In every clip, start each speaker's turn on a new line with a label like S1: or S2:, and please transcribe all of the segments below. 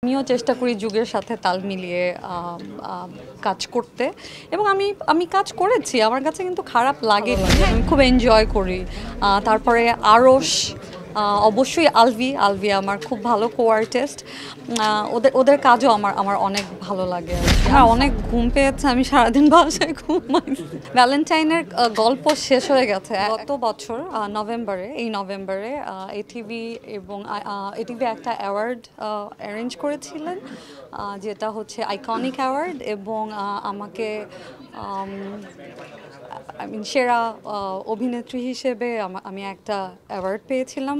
S1: আমিও চেষ্টা করি যুগের সাথে তাল মিলিয়ে কাজ করতে এবং আমি কাজ করেছি, আমার কাছে কিন্তু খারাপ লাগেনি, আমি খুব এনজয় করি। তারপরে আরশ, অবশ্যই আলভি আলভি আমার খুব ভালো কো আর্টিস্ট। ওদের ওদের কাজও আমার আমার অনেক ভালো লাগে। আমার অনেক ঘুম পেয়েছে, আমি সারাদিন বাসায় ঘুমাইছি। ভ্যালেন্টাইনের গল্প শেষ হয়ে গেছে গত বছর এই নভেম্বরে এটিভি এবং এটিভি একটা অ্যাওয়ার্ড অ্যারেঞ্জ করেছিলেন, যেটা হচ্ছে আইকনিক অ্যাওয়ার্ড, এবং আমাকে সেরা অভিনেত্রী হিসেবে আমি একটা অ্যাওয়ার্ড পেয়েছিলাম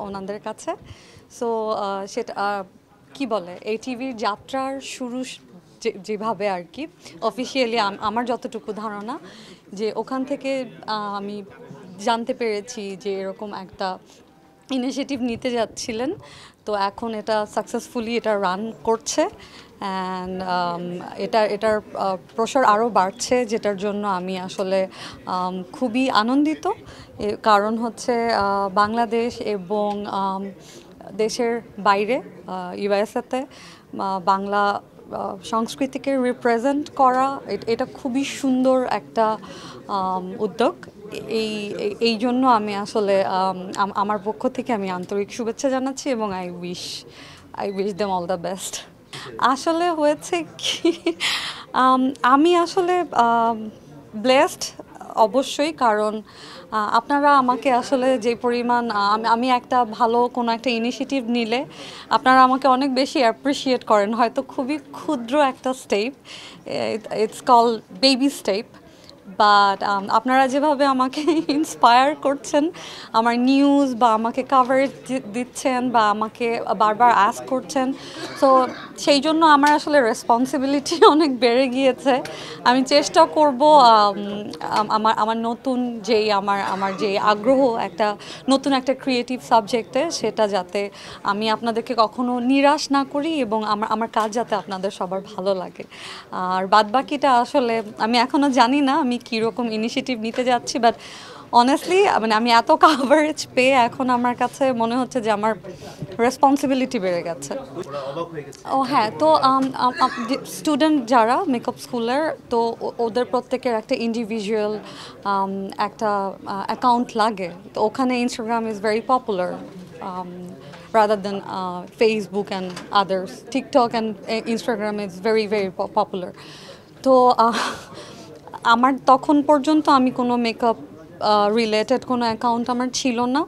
S1: ওনাদের কাছে। সো সেটা কি বলে, এই টিভির যাত্রার শুরু যেভাবে আর কি অফিসিয়ালি আমার যতটুকু ধারণা, যে ওখান থেকে আমি জানতে পেরেছি যে এরকম একটা ইনিশিয়েটিভ নিতে যাচ্ছিলেন। তো এখন এটা সাকসেসফুলি এটা রান করছে, অ্যান্ড এটার প্রসার আরও বাড়ছে, যেটার জন্য আমি আসলে খুবই আনন্দিত। কারণ হচ্ছে বাংলাদেশ এবং দেশের বাইরে ইউএসএতে বাংলা সংস্কৃতিকে রিপ্রেজেন্ট করা এটা খুবই সুন্দর একটা উদ্যোগ। এই এই জন্য আমি আসলে আমার পক্ষ থেকে আমি আন্তরিক শুভেচ্ছা জানাচ্ছি এবং I wish them all the best. আসলে হয়েছে কি, আমি আসলে ব্লেসড অবশ্যই, কারণ আপনারা আমাকে আসলে যে পরিমাণ আমি একটা ভালো কোনো একটা ইনিশিয়েটিভ নিলে আপনারা আমাকে অনেক বেশি অ্যাপ্রিসিয়েট করেন, হয়তো খুবই ক্ষুদ্র একটা step, it's call baby step, but আপনারা যেভাবে আমাকে ইন্সপায়ার করছেন, আমার নিউজ বা আমাকে কাভারেজ দিচ্ছেন বা আমাকে বারবার আস্ক করছেন, সো সেই জন্য আমার আসলে রেসপন্সিবিলিটি অনেক বেড়ে গিয়েছে। আমি চেষ্টা করব আমার আমার নতুন আমার যে আগ্রহ নতুন একটা ক্রিয়েটিভ সাবজেক্টে, সেটা যাতে আমি আপনাদেরকে কখনো নিরাশ না করি এবং আমার কাজ যাতে আপনাদের সবার ভালো লাগে। আর বাদবাকিটা আসলে আমি এখনও জানি না আমি কীরকম ইনিশিয়েটিভ নিতে যাচ্ছি, বাট অনেস্টলি মানে আমি এত কাভারেজ পেয়ে এখন আমার কাছে মনে হচ্ছে যে আমার রেসপন্সিবিলিটি বেড়ে গেছে। ও হ্যাঁ, তো স্টুডেন্ট যারা মেকআপ স্কুলের, তো ওদের প্রত্যেকের একটা ইন্ডিভিজুয়াল একটা অ্যাকাউন্ট লাগে, তো ওখানে Instagram is very popular rather than Facebook and others. TikTok and Instagram is very, very popular. তো আমার তখন পর্যন্ত আমি কোনো মেকআপ রিলেটেড কোনো অ্যাকাউন্ট আমার ছিল না,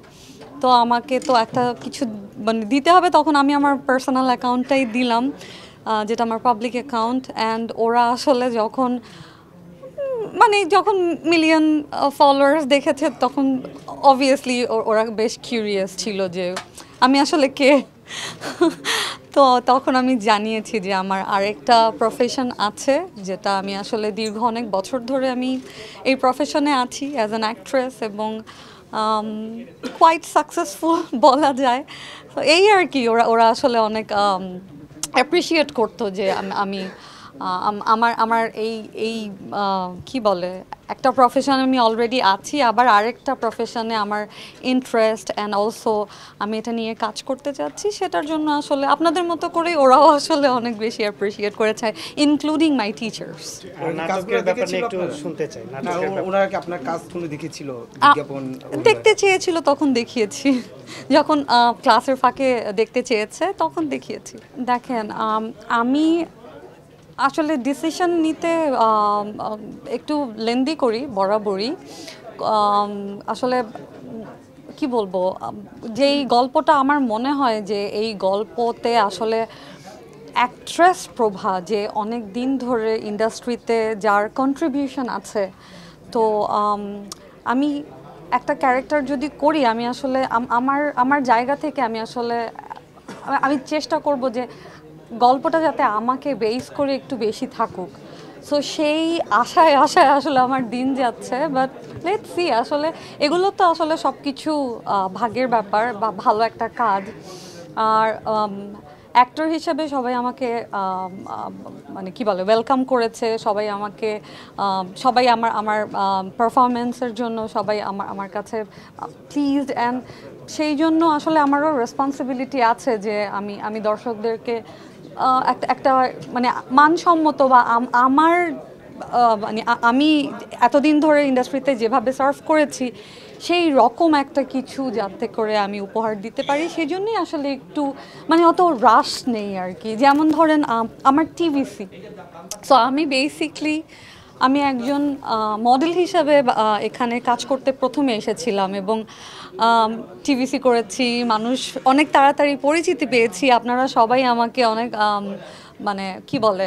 S1: তো আমাকে তো একটা কিছু মানে দিতে হবে, তখন আমি আমার পার্সোনাল অ্যাকাউন্টটাই দিলাম, যেটা আমার পাবলিক অ্যাকাউন্ট। অ্যান্ড ওরা আসলে যখন মিলিয়ন ফলোয়ার্স দেখেছে, তখন অবভিয়াসলি ওরা বেশ কিউরিয়াস ছিল যে আমি আসলে কে। তো তখন আমি জানিয়েছি যে আমার আরেকটা প্রফেশন আছে, যেটা আমি আসলে দীর্ঘ অনেক বছর ধরে আমি এই প্রফেশনে আছি অ্যাজ অ্যান অ্যাক্ট্রেস, এবং কোয়াইট সাকসেসফুল বলা যায়। তো এই আর কি, ওরা আসলে অনেক অ্যাপ্রিসিয়েট করতো যে আমি আমার আমার এই এই কি বলে, একটা প্রফেশনে আমি অলরেডি আছি, আবার আরেকটা প্রফেশনে আমার ইন্টারেস্ট অ্যান্ড অলসো আমি এটা নিয়ে কাজ করতে চাচ্ছি, সেটার জন্য আসলে আপনাদের মতো করেই ওরাও আসলে অনেক বেশি অ্যাপ্রিসিয়েট করেছে, ইনক্লুডিং মাই টিচার্স। দেখতে চেয়েছিল তখন দেখিয়েছি, যখন ক্লাসের ফাঁকে দেখতে চেয়েছে তখন দেখিয়েছি। দেখেন, আমি আসলে ডিসিশন নিতে একটু লেন্দি করি বরাবরই। আসলে কি বলবো, যেই গল্পটা আমার মনে হয় যে এই গল্পতে আসলে অ্যাক্ট্রেস প্রভা যে অনেক দিন ধরে ইন্ডাস্ট্রিতে যার কন্ট্রিবিউশন আছে, তো আমি একটা ক্যারেক্টার যদি করি, আমি আসলে আমার জায়গা থেকে আমি চেষ্টা করব যে গল্পটা যাতে আমাকে বেস করে একটু বেশি থাকুক। সো সেই আশায় আশায় আসলে আমার দিন যাচ্ছে, বাট লেটস সি। আসলে এগুলো তো আসলে সব কিছু ভাগ্যের ব্যাপার বা ভালো একটা কাজ। আর অ্যাক্টর হিসেবে সবাই আমাকে মানে কি বলে ওয়েলকাম করেছে, সবাই আমার পারফরমেন্সের জন্য সবাই আমার কাছে প্লিজড অ্যান্ড সেই জন্য আসলে আমারও রেসপন্সিবিলিটি আছে যে আমি দর্শকদেরকে একটা একটা মানে মানসম্মত বা আমার মানে আমি এতদিন ধরে ইন্ডাস্ট্রিতে যেভাবে সার্ভ করেছি সেই রকম একটা কিছু যাতে করে আমি উপহার দিতে পারি সেই জন্যই আসলে একটু মানে অত রাশ নেই আর কি। যেমন ধরেন আমার টিভিসি, সো আমি বেসিকলি আমি একজন মডেল হিসাবে এখানে কাজ করতে প্রথমে এসেছিলাম এবং টিভিসি করেছি, মানুষ অনেক তাড়াতাড়ি পরিচিতি পেয়েছি, আপনারা সবাই আমাকে অনেক মানে কি বলে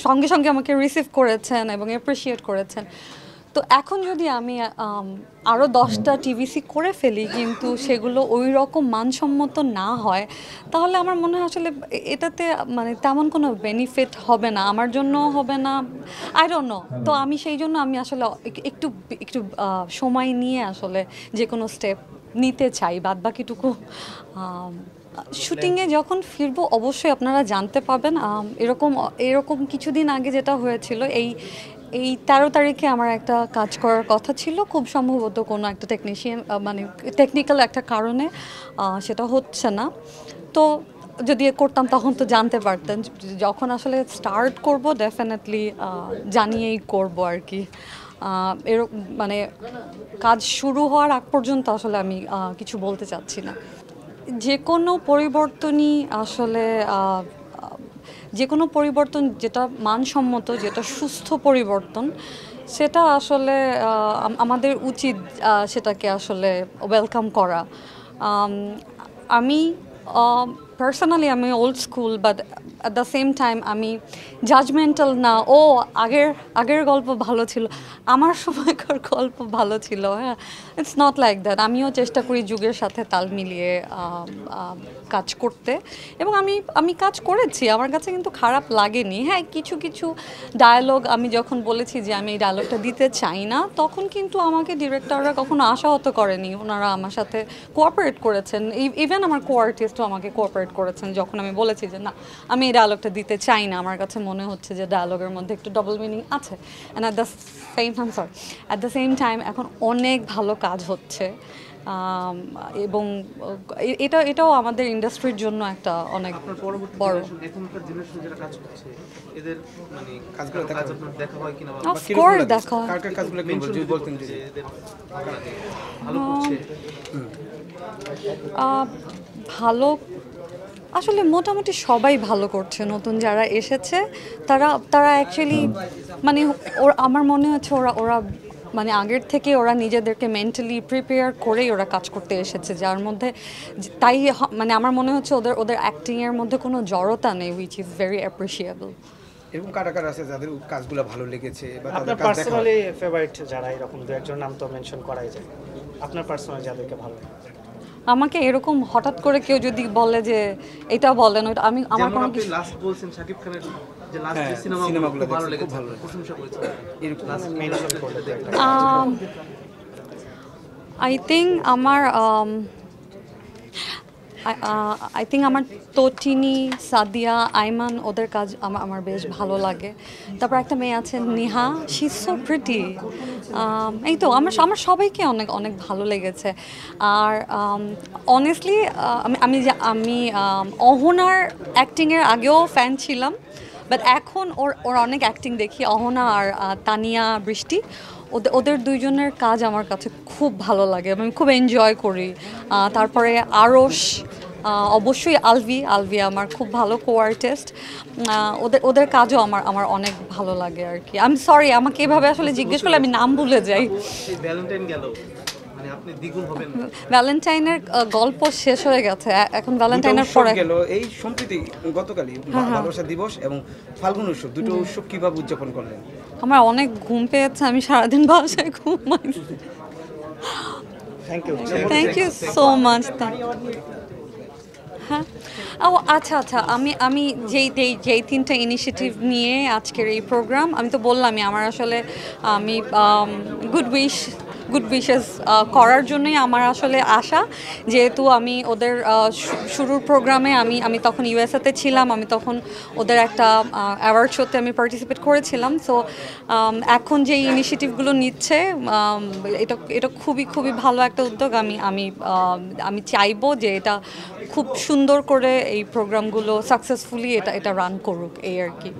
S1: সঙ্গে সঙ্গে আমাকে রিসিভ করেছেন এবং অ্যাপ্রিসিয়েট করেছেন। তো এখন যদি আমি আরও 10টা টিভিসি করে ফেলি কিন্তু সেগুলো ওই রকম মানসম্মত না হয় তাহলে আমার মনে হয় আসলে এটাতে মানে তেমন কোনো বেনিফিট হবে না, আমার জন্য হবে না, আই ডোন্ট নো। তো আমি সেই জন্য আমি আসলে একটু একটু সময় নিয়ে আসলে যে কোনো স্টেপ নিতে চাই, বাদবাকিটুকু শুটিংয়ে যখন ফিরবো অবশ্যই আপনারা জানতে পাবেন। এরকম এরকম কিছুদিন আগে যেটা হয়েছিল এই 13 তারিখে আমার একটা কাজ করার কথা ছিল, খুব সম্ভবত কোনো একটা মানে টেকনিক্যাল একটা কারণে সেটা হচ্ছে না। তো যদি করতাম তখন তো জানতে পারতেন, যখন আসলে স্টার্ট করব ডেফিনেটলি জানিয়েই করব আর কি। মানে কাজ শুরু হওয়ার আগ পর্যন্ত আসলে আমি কিছু বলতে চাচ্ছি না। যে কোনো পরিবর্তনই আসলে যে কোনো পরিবর্তন যেটা মানসম্মত, যেটা সুস্থ পরিবর্তন, সেটা আসলে আমাদের উচিত সেটাকে আসলে ওয়েলকাম করা। আমি পার্সোনালি আমি old school, but at the same time আমি জাজমেন্টাল না, আগের গল্প ভালো ছিল, আমার সময়কার গল্প ভালো ছিল, হ্যাঁ, ইটস নট লাইক দ্যাট। আমিও চেষ্টা করি যুগের সাথে তাল মিলিয়ে কাজ করতে এবং আমি কাজ করেছি, আমার কাছে কিন্তু খারাপ লাগেনি। হ্যাঁ, কিছু কিছু ডায়ালগ আমি যখন বলেছি যে আমি এই ডায়ালগটা দিতে চাই না, তখন কিন্তু আমাকে ডিরেক্টররা কখনো আশাহত করেনি, ওনারা আমার সাথে কোঅপারেট করেছেন, ইভেন আমার কো আর্টিস্টও আমাকে কোঅপারেট করেছেন যখন আমি বলেছি যে না আমি এই ডায়ালগটা দিতে চাই না, আমার কাছে মনে হচ্ছে যে ডায়ালগের মধ্যে একটু ডবল মিনিং আছে। And at the same time এখন অনেক ভালো কাজ হচ্ছে এবং এটাও আমাদের ইন্ডাস্ট্রির জন্য একটা অনেক বড়। অফকোর্স দেখা হয়। ভালো আসলে মোটামুটি সবাই ভালো করছে, নতুন যারা এসেছে তারা অ্যাকচুয়ালি মানে আমার মনে হচ্ছে ওরা মানে আগের থেকে ওরা নিজেদেরকে মেন্টালি প্রিপেয়ার করেই ওরা কাজ করতে এসেছে, যার মধ্যে তাই মানে আমার মনে হচ্ছে ওদের অ্যাক্টিংয়ের মধ্যে কোনো জড়তা নেই, হুইচ ইজ ভেরি অ্যাপ্রিসিয়েবল।
S2: এরকম কারা আছে যাদের কাজগুলো ভালো লেগেছে বা
S3: আপনার পার্সোনালি ফেভারিট যারা এরকম দু একজন নাম তো মেনশন করাই যায়, আপনার পার্সোনালি যাদেরকে ভালো লাগে?
S1: আমাকে এরকম হঠাৎ করে কেউ যদি বলে যে এটা বলেন ওটা, আমার কোনো কিছু
S4: লাস্ট বলছেন শাকিব খানের যে লাস্ট যে সিনেমাগুলো ভালো লেগেছে, প্রশংসা করেছেন, এরকম লাস্ট মেনশন করলে
S1: আই থিঙ্ক আমার আমার তটিনী, সাদিয়া, আইমান, ওদের কাজ আমার বেশ ভালো লাগে। তারপর একটা মেয়ে আছে Neha, she is so pretty. এই তো আমার সবাইকে অনেক অনেক ভালো লেগেছে। আর অনেস্টলি আমি অহনার অ্যাক্টিংয়ের আগেও ফ্যান ছিলাম, বাট এখন ওর অনেক অ্যাক্টিং দেখি, অহনা আর তানিয়া বৃষ্টি, ওদের দুইজনের কাজ আমার কাছে খুব ভালো লাগে, আমি খুব এনজয় করি। তারপরে আরশ, অবশ্যই আলভি আমার খুব ভালো কো আর্টিস্ট, ওদের কাজও আমার অনেক ভালো লাগে আর কি। আমি সরি, আমাকে এভাবে আসলে জিজ্ঞেস করলে আমি নাম ভুলে যাই।
S4: ভ্যালেন্টাইন গেল, মানে আপনি দ্বিগুণ হবেন।
S1: ভ্যালেন্টাইনের গল্প শেষ হয়ে গেছে, এখন ভ্যালেন্টাইনের পরে
S2: গেল এই সম্প্রতি গতকালই ভালোবাসা দিবস এবং ফাল্গুন উৎসব, দুটো উৎসব কিভাবে উদযাপন করলেন?
S1: আমার অনেক ঘুম পেয়েছে, আমি সারাদিন বাসায় ঘুমাইছি। Thank you so much. হ্যাঁ, ও আচ্ছা, আমি যেই 3টা ইনিশিয়েটিভ নিয়ে আজকের এই প্রোগ্রাম, আমি তো বললামই আমার আসলে আমি গুড উইশ গুড উইশেস করার জন্যই আমার আসলে আশা, যেহেতু আমি ওদের শুরুর প্রোগ্রামে আমি তখন ইউএসএতে ছিলাম, আমি তখন ওদের একটা অ্যাওয়ার্ড শোতে আমি পার্টিসিপেট করেছিলাম। সো এখন যে ইনিশিয়েটিভগুলো নিচ্ছে এটা এটা খুবই খুবই ভালো একটা উদ্যোগ। আমি চাইবো যে এটা খুব সুন্দর করে এই প্রোগ্রামগুলো সাকসেসফুলি এটা রান করুক, এই আর কি।